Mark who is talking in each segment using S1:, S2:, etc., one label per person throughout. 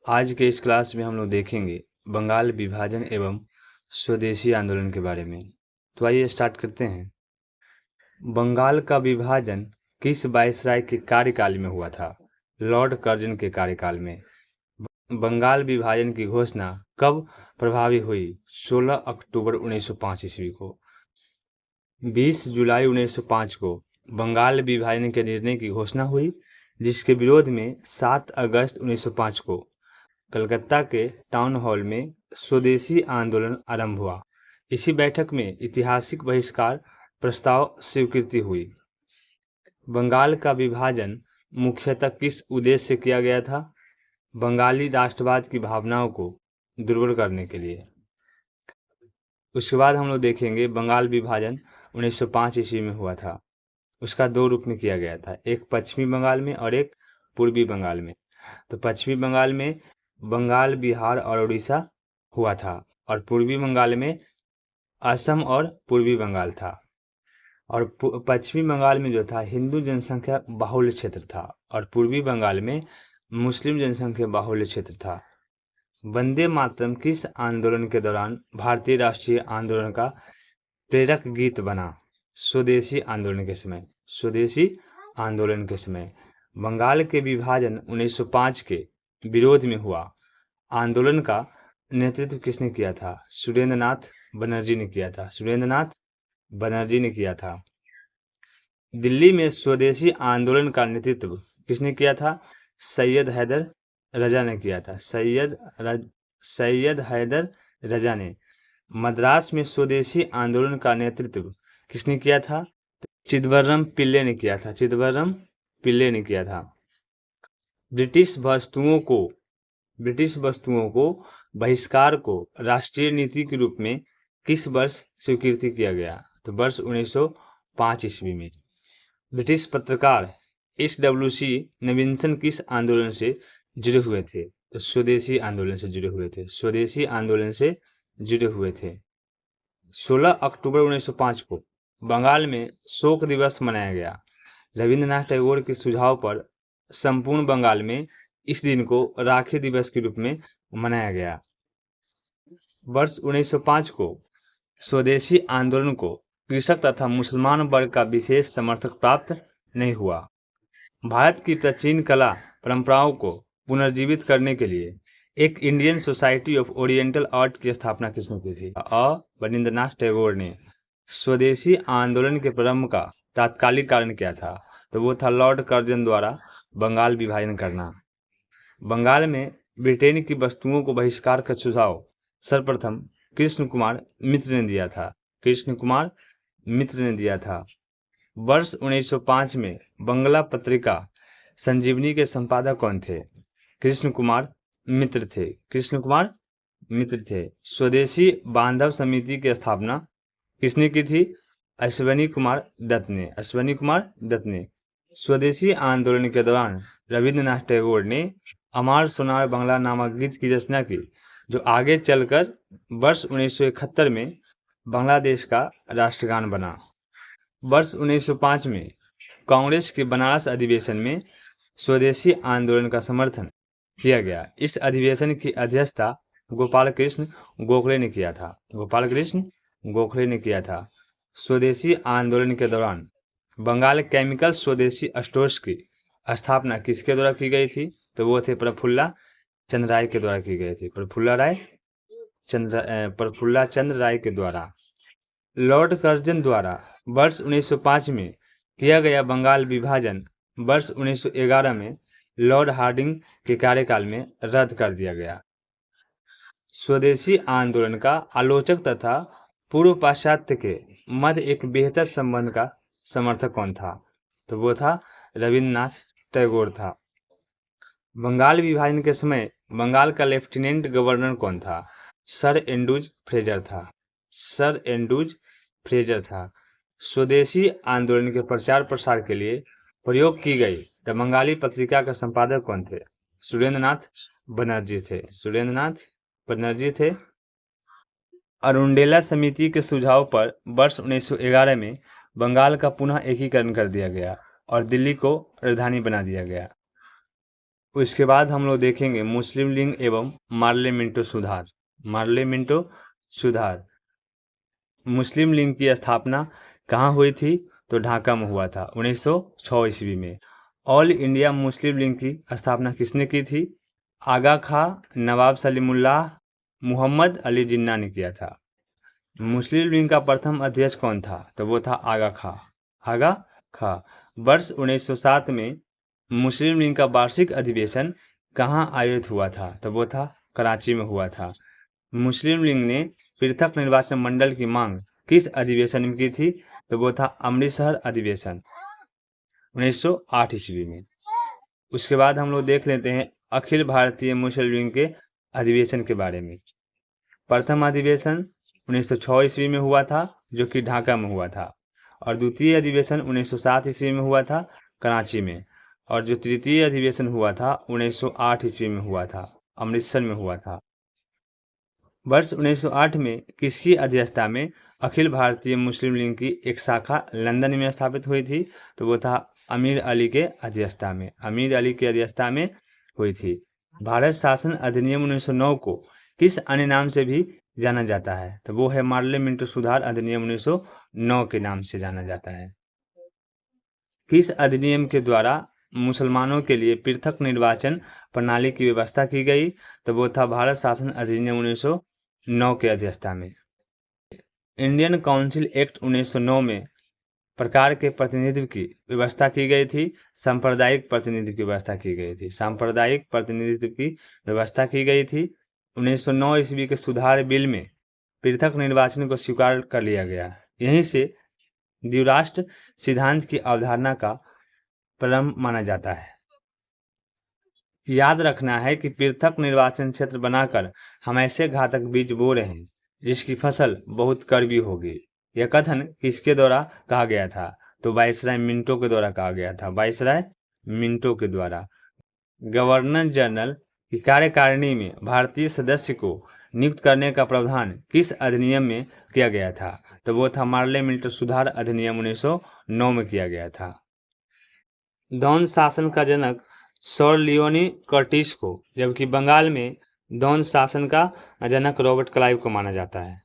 S1: आज के इस क्लास में हम लोग देखेंगे बंगाल विभाजन एवं स्वदेशी आंदोलन के बारे में। तो आइए स्टार्ट करते हैं। बंगाल का विभाजन किस वायसराय के कार्यकाल में हुआ था? लॉर्ड कर्जन के कार्यकाल में। बंगाल विभाजन की घोषणा कब प्रभावी हुई? 16 अक्टूबर 1905 ईस्वी को। 20 जुलाई 1905 को बंगाल विभाजन के निर्णय की घोषणा हुई, जिसके विरोध में 7 अगस्त 1905 को कलकत्ता के टाउन हॉल में स्वदेशी आंदोलन आरंभ हुआ। इसी बैठक में ऐतिहासिक बहिष्कार प्रस्ताव स्वीकृति हुई। बंगाल का विभाजन मुख्यतः किस उद्देश्य से किया गया था? बंगाली राष्ट्रवाद की भावनाओं को दुर्बल करने के लिए। उसके बाद हम लोग देखेंगे बंगाल विभाजन 1905 ईस्वी में हुआ था। उसका दो रूप में किया गया था, एक पश्चिमी बंगाल में और एक पूर्वी बंगाल में। तो पश्चिमी बंगाल में बंगाल, बिहार और उड़ीसा हुआ था, और पूर्वी बंगाल में असम और पूर्वी बंगाल था। और पश्चिमी बंगाल में जो था हिंदू जनसंख्या बाहुल्य क्षेत्र था, और पूर्वी बंगाल में मुस्लिम जनसंख्या बाहुल्य क्षेत्र था। वंदे मातरम किस आंदोलन के दौरान भारतीय राष्ट्रीय आंदोलन का प्रेरक गीत बना? स्वदेशी आंदोलन के समय। स्वदेशी आंदोलन के समय बंगाल के विभाजन 1905 के विरोध में हुआ आंदोलन का नेतृत्व किसने किया था? सुरेंद्रनाथ बनर्जी ने किया था। सुरेंद्रनाथ बनर्जी ने किया था। दिल्ली में स्वदेशी आंदोलन का नेतृत्व किसने किया था? सैयद हैदर रजा ने किया था। सैयद हैदर रजा ने। मद्रास में स्वदेशी आंदोलन का नेतृत्व किसने किया था? चिदंबरम पिल्ले ने किया था। चिदंबरम पिल्ले ने किया था। ब्रिटिश वस्तुओं को बहिष्कार को राष्ट्रीय नीति के रूप में किस वर्ष स्वीकृति किया गया? तो वर्ष 1905 ईस्वी में। ब्रिटिश पत्रकार SWC नविन्सन किस आंदोलन से जुड़े हुए थे? तो स्वदेशी आंदोलन से जुड़े हुए थे। स्वदेशी आंदोलन से जुड़े हुए थे। 16 अक्टूबर 1905 को बंगाल में शोक दिवस मनाया गया। रविंद्रनाथ टैगोर के सुझाव पर संपूर्ण बंगाल में इस दिन को राखी दिवस के रूप में मनाया गया। वर्ष 1905 को स्वदेशी आंदोलन को कृषक तथा मुसलमान वर्ग का विशेष समर्थक प्राप्त नहीं हुआ। भारत की प्राचीन कला परंपराओं को पुनर्जीवित करने के लिए एक Indian society of oriental art की स्थापना किसने की थी? रविंद्रनाथ टैगोर ने। स्वदेशी आंदोलन के प्रारंभ का तात्कालिक कारण क्या था? तो वो था लॉर्ड कर्जन द्वारा बंगाल विभाजन करना। बंगाल में ब्रिटेन की वस्तुओं को बहिष्कार का सुझाव सर्वप्रथम कृष्ण कुमार मित्र ने दिया था। कृष्ण कुमार मित्र ने दिया था। वर्ष 1905 में बंगला पत्रिका संजीवनी के संपादक कौन थे? कृष्ण कुमार मित्र थे। कृष्ण कुमार मित्र थे। स्वदेशी बांधव समिति की स्थापना किसने की थी? अश्वनी कुमार दत्त ने। अश्वनी कुमार दत्त ने। स्वदेशी आंदोलन के दौरान रविंद्रनाथ टैगोर ने अमार सोनार बांग्ला नामक गीत की रचना की, जो आगे चलकर वर्ष 1971 में बांग्लादेश का राष्ट्रगान बना। वर्ष 1905 में कांग्रेस के बनारस अधिवेशन में स्वदेशी आंदोलन का समर्थन किया गया। इस अधिवेशन की अध्यक्षता गोपाल कृष्ण गोखले ने किया था। गोपाल कृष्ण गोखले ने किया था। स्वदेशी आंदोलन के दौरान बंगाल केमिकल स्वदेशी स्टोर्स की स्थापना किसके द्वारा की गई थी? तो वो थे प्रफुल्ला चंद्र राय के द्वारा की गई थी। प्रफुल्ला चंद्र राय के द्वारा। लॉर्ड कर्जन द्वारा वर्ष 1905 में किया गया बंगाल विभाजन वर्ष 1911 में लॉर्ड हार्डिंग के कार्यकाल में रद्द कर दिया गया। स्वदेशी आंदोलन का आलोचक तथा पूर्व पाश्चात्य के मध्य एक बेहतर संबंध का समर्थक कौन था? तो वो था रविंद्रनाथ टैगोर था। बंगाल विभाजन के समय बंगाल का लेफ्टिनेंट गवर्नर कौन था? सर एंड्रूज फ्रेजर था। सर एंड्रूज फ्रेजर था। स्वदेशी आंदोलन के प्रचार प्रसार के लिए प्रयोग की गई द बंगाली पत्रिका का संपादक कौन थे? सुरेंद्रनाथ बनर्जी थे। सुरेंद्रनाथ बनर्जी थे। अरुंडेला समिति के सुझाव पर वर्ष 1911 में बंगाल का पुनः एकीकरण कर दिया गया और दिल्ली को राजधानी बना दिया गया। उसके बाद हम लोग देखेंगे मुस्लिम लीग एवं मार्ले मिंटो सुधार। मार्ले मिंटो सुधार। मुस्लिम लीग की स्थापना कहाँ हुई थी? तो ढाका में हुआ था 1906 ईस्वी में। ऑल इंडिया मुस्लिम लीग की स्थापना किसने की थी? आगा खां, नवाब सलीमुल्लाह, मोहम्मद अली जिन्ना ने किया था। मुस्लिम लीग का प्रथम अध्यक्ष कौन था? तो वो था आगा खां। आगा खां। वर्ष 1907 में मुस्लिम लीग का वार्षिक अधिवेशन कहाँ आयोजित हुआ था? तो वो था कराची में हुआ था। मुस्लिम लीग ने पृथक निर्वाचन मंडल की मांग किस अधिवेशन में की थी? तो वो था अमृतसर अधिवेशन 1908 ईस्वी में। उसके बाद हम लोग देख लेते हैं अखिल भारतीय मुस्लिम लीग के अधिवेशन के बारे में। प्रथम अधिवेशन 1906 ईस्वी में हुआ था, जो कि ढाका में हुआ था, और द्वितीय अधिवेशन 1907 ईस्वी में हुआ था कराची में, और जो तृतीय अधिवेशन हुआ था 1908 ईस्वी में हुआ था, अमृतसर में हुआ था। वर्ष 1908 में किसकी अध्यक्षता में अखिल भारतीय मुस्लिम लीग की एक शाखा लंदन में स्थापित हुई थी? तो वो था अमीर अली के अध्यक्षता में। अमीर अली की अध्यक्षता में हुई थी। भारत शासन अधिनियम 1909 को किस अन्य नाम से भी जाना जाता है? तो वो है मार्ले मिंटो सुधार अधिनियम 1909 के नाम से जाना जाता है। किस अधिनियम के द्वारा मुसलमानों के लिए पृथक निर्वाचन प्रणाली की व्यवस्था की गई? तो वो था भारत शासन अधिनियम 1909 के अध्यक्षता में। इंडियन काउंसिल एक्ट 1909 में प्रकार के प्रतिनिधित्व की व्यवस्था की गई थी, सांप्रदायिक प्रतिनिधित्व की व्यवस्था की गई थी। सांप्रदायिक प्रतिनिधित्व की व्यवस्था की गई थी। 1909 ईस्वी के सुधार बिल में पृथक निर्वाचन को स्वीकार कर लिया गया। यहीं से द्विराष्ट्र सिद्धांत की अवधारणा का प्रारंभ माना जाता है। याद रखना है कि पृथक निर्वाचन क्षेत्र बनाकर हम ऐसे घातक बीज बो रहे हैं जिसकी फसल बहुत कड़वी होगी। यह कथन किसके द्वारा कहा गया था? तो वायसराय मिंटो के द्वारा कहा गया था। वायसराय मिंटो के द्वारा। गवर्नर जनरल की कार्यकारिणी में भारतीय सदस्य को नियुक्त करने का प्रावधान किस अधिनियम में किया गया था? तो वो था मार्ले मिंटो सुधार अधिनियम 1909 में किया गया था। दौन शासन का जनक सर लियोनी कर्टिस को, जबकि बंगाल में दौन शासन का जनक रॉबर्ट क्लाइव को माना जाता है।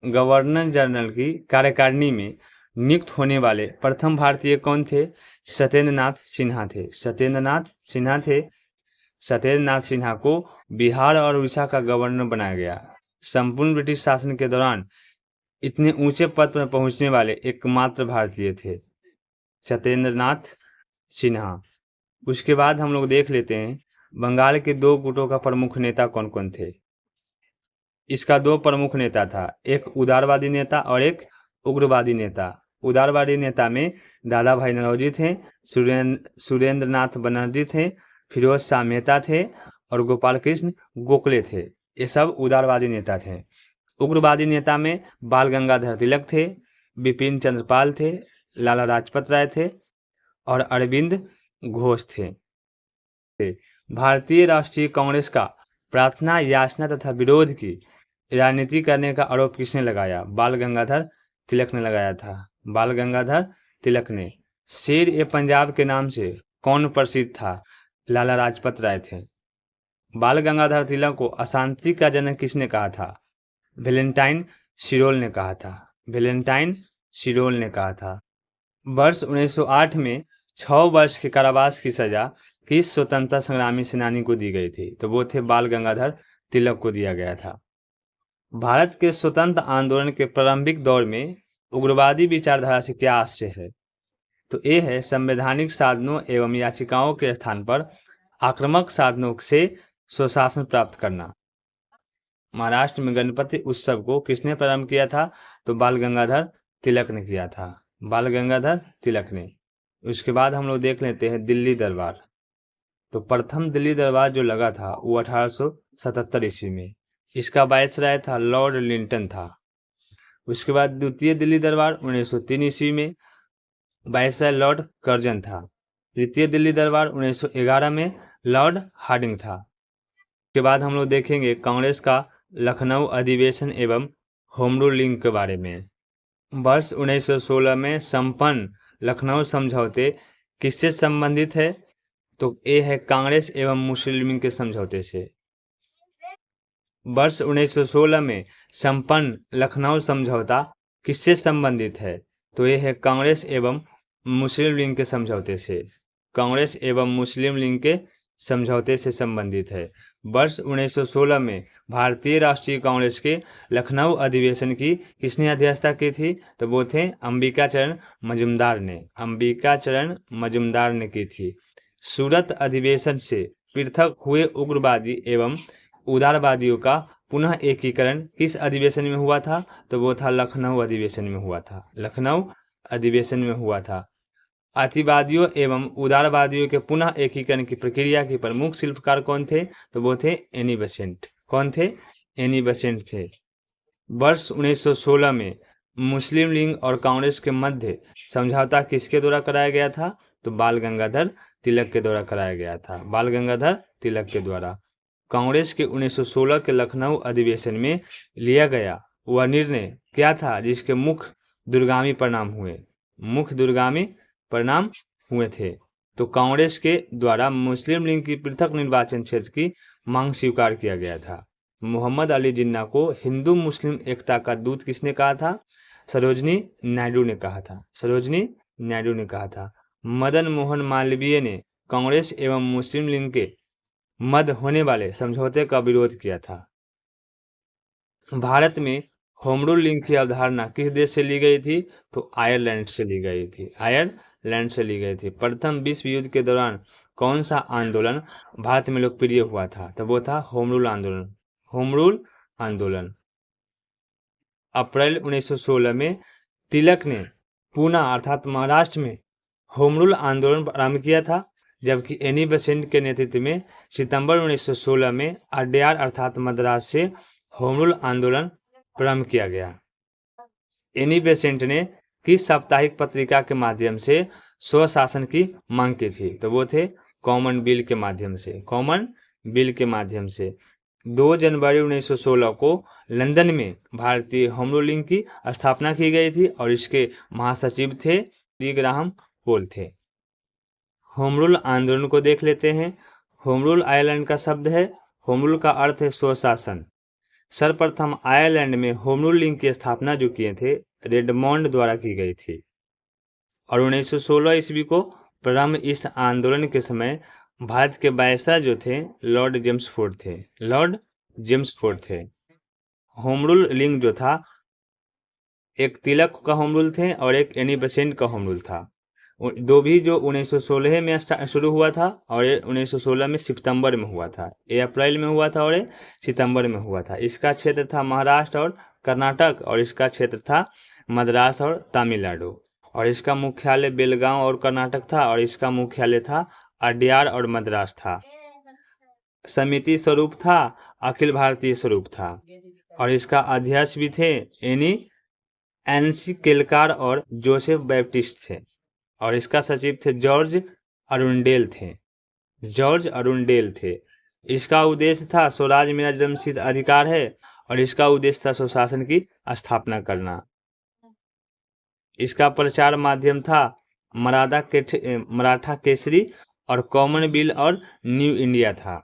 S1: गवर्नर जनरल की कार्यकारिणी में नियुक्त होने वाले प्रथम भारतीय कौन थे? सत्येंद्रनाथ सिन्हा थे। सत्येंद्रनाथ सिन्हा थे। सत्येंद्रनाथ सिन्हा को बिहार और उड़ीसा का गवर्नर बनाया गया। संपूर्ण ब्रिटिश शासन के दौरान इतने ऊंचे पद पर पहुंचने वाले एकमात्र भारतीय थे सत्येंद्रनाथ सिन्हा। उसके बाद हम लोग देख लेते हैं बंगाल के दो गुटों का प्रमुख नेता कौन कौन थे। इसका दो प्रमुख नेता था, एक उदारवादी नेता और एक उग्रवादी नेता। उदारवादी नेता में दादा भाई नौरोजी थे, सुरेंद्रनाथ बनर्जी थे, फिरोज शाह मेहता थे और गोपाल कृष्ण गोखले थे। ये सब उदारवादी नेता थे। उग्रवादी नेता में बाल गंगाधर तिलक थे, बिपिन चंद्र पाल थे, लाला लाजपत राय थे और अरविंद घोष थे। भारतीय राष्ट्रीय कांग्रेस का प्रार्थना, याचना तथा विरोध की राजनीति करने का आरोप किसने लगाया? बाल गंगाधर तिलक ने लगाया था। बाल गंगाधर तिलक ने। शेर ए पंजाब के नाम से कौन प्रसिद्ध था? लाला लाजपत राय थे। बाल गंगाधर तिलक को अशांति का जनक किसने कहा था? वैलेंटाइन शिरोल ने कहा था। वैलेंटाइन शिरोल ने कहा था। वर्ष 1908 में 6 वर्ष के कारावास की सजा किस स्वतंत्रता संग्रामी सेनानी को दी गई थी? तो वो थे बाल गंगाधर तिलक को दिया गया था। भारत के स्वतंत्र आंदोलन के प्रारंभिक दौर में उग्रवादी विचारधारा से क्या आशय है? तो ये है संवैधानिक साधनों एवं याचिकाओं के स्थान पर आक्रामक साधनों से स्वशासन प्राप्त करना। महाराष्ट्र में गणपति उत्सव को किसने प्रारंभ किया था? तो बाल गंगाधर तिलक ने किया था। बाल गंगाधर तिलक ने। उसके बाद हम लोग देख लेते हैं दिल्ली दरबार। तो प्रथम दिल्ली दरबार जो लगा था वो 1877 ईस्वी में। इसका वायसराय था लॉर्ड लिंटन था। उसके बाद द्वितीय दिल्ली दरबार 1903 ईस्वी में, वायसराय लॉर्ड कर्जन था। तृतीय दिल्ली दरबार 1911 में, लॉर्ड हार्डिंग था। उसके बाद हम लोग देखेंगे कांग्रेस का लखनऊ अधिवेशन एवं होम रूल लीग के बारे में। वर्ष 1916 में संपन्न लखनऊ समझौते किससे संबंधित है? तो ए है कांग्रेस एवं मुस्लिम लीग के समझौते से। वर्ष 1916 में संपन्न लखनऊ समझौता किससे संबंधित है? तो ये है कांग्रेस एवं मुस्लिम लीग के समझौते से। कांग्रेस एवं मुस्लिम लीग के समझौते से संबंधित है। वर्ष 1916 में भारतीय राष्ट्रीय कांग्रेस के लखनऊ अधिवेशन की किसने अध्यक्षता की थी? तो वो थे अंबिकाचरण मजूमदार ने। अंबिकाचरण मजूमदार ने की थी। सूरत अधिवेशन से पृथक हुए उग्रवादी एवं उदारवादियों का पुनः एकीकरण किस अधिवेशन में हुआ था? तो वो था लखनऊ अधिवेशन में हुआ था। लखनऊ अधिवेशन में हुआ था। अतिवादियों एवं उदारवादियों के पुनः एकीकरण की प्रक्रिया के प्रमुख शिल्पकार कौन थे? तो वो थे एनी बेसेंट। कौन थे? एनी बेसेंट थे। वर्ष 1916 में मुस्लिम लीग और कांग्रेस के मध्य समझौता किसके द्वारा कराया गया था? तो बाल गंगाधर तिलक के द्वारा कराया गया था। बाल गंगाधर तिलक के द्वारा। कांग्रेस के 1916 के लखनऊ अधिवेशन में लिया गया वह निर्णय क्या था जिसके मुख्य दूरगामी परिणाम हुए? मुख्य दूरगामी परिणाम हुए थे। तो कांग्रेस के द्वारा मुस्लिम लीग की पृथक निर्वाचन क्षेत्र की मांग स्वीकार किया गया था। मोहम्मद अली जिन्ना को हिंदू मुस्लिम एकता का दूत किसने कहा था? सरोजनी नायडू ने कहा था। सरोजनी नायडू ने कहा था। मदन मोहन मालवीय ने कांग्रेस एवं मुस्लिम लीग के मध्य होने वाले समझौते का विरोध किया था। भारत में होम रूल लीग की अवधारणा किस देश से ली गई थी? तो आयरलैंड से ली गई थी। आयरलैंड से ली गई थी। प्रथम विश्व युद्ध के दौरान कौन सा आंदोलन भारत में लोकप्रिय हुआ था? तो वो था होम रूल आंदोलन। होम रूल आंदोलन। अप्रैल 1916 में तिलक ने पूना अर्थात महाराष्ट्र में होम रूल आंदोलन प्रारंभ किया था, जबकि एनी बेसेंट के नेतृत्व में सितंबर 1916 में अड्यार अर्थात मद्रास से होम रूल आंदोलन प्रारंभ किया गया। एनी बेसेंट ने किस साप्ताहिक पत्रिका के माध्यम से स्वशासन की मांग की थी? तो वो थे कॉमन बिल के माध्यम से। कॉमन बिल के माध्यम से 2 जनवरी 1916 को लंदन में भारतीय होम रूल लीग की स्थापना की गई थी और इसके महासचिव थे डी ग्राहम पोल थे। होम रूल आंदोलन को देख लेते हैं। होम रूल आयरलैंड का शब्द है। होम रूल का अर्थ है स्वशासन। सर्वप्रथम आयरलैंड में होम रूल लीग की स्थापना जो किए थे रेडमोंड द्वारा की गई थी और 1916 ईस्वी को प्रारंभ इस आंदोलन के समय भारत के बायसर जो थे लॉर्ड जेम्सफोर्ड थे। लॉर्ड जेम्सफोर्ड थे। होम रूल लीग जो था एक तिलक का होम रूल थे और एक एनी बेसेंट का होम रूल था। दो भी जो 1916 में शुरू हुआ था और 1916 में सितंबर में हुआ था। ये अप्रैल में हुआ था और ये सितंबर में हुआ था। इसका क्षेत्र था महाराष्ट्र और कर्नाटक और इसका क्षेत्र था मद्रास और तमिलनाडु और इसका मुख्यालय बेलगांव और कर्नाटक था और इसका मुख्यालय था अड्यार और मद्रास था। समिति स्वरूप था, अखिल भारतीय स्वरूप था और इसका अध्यक्ष भी थे एनसी केलकार और जोसेफ बैप्टिस्ट थे और इसका सचिव थे जॉर्ज अरुंडेल थे। जॉर्ज अरुंडेल थे। इसका उद्देश्य था स्वराज मेरा जन्मसिद्ध अधिकार है और इसका उद्देश्य था स्वशासन की स्थापना करना। इसका प्रचार माध्यम था मराठा केसरी और कॉमन बिल और न्यू इंडिया था।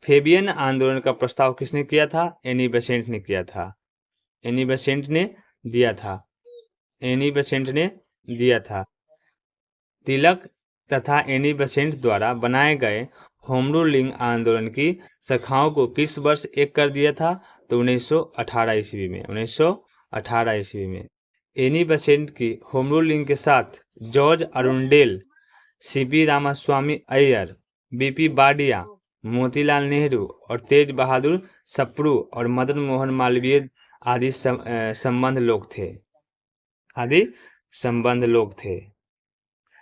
S1: फेबियन आंदोलन का प्रस्ताव किसने किया था? एनी बेसेंट ने किया था। एनी बेसेंट ने दिया था। एनी बेसेंट ने दिया था। तिलक तथा एनी बेसेंट द्वारा बनाए गए होम रूल लीग आंदोलन की शाखाओं को किस वर्ष एक कर दिया था? तो 1918 ईस्वी में। 1918 ईस्वी में एनी बेसेंट की होम रूल लीग के साथ George Arundale, C P Ramaswamy Iyer, B P Wadia, Motilal Nehru और तेज बहादुर सप्रू और मदन मोहन मालवीय आदि संबंध लोग थे।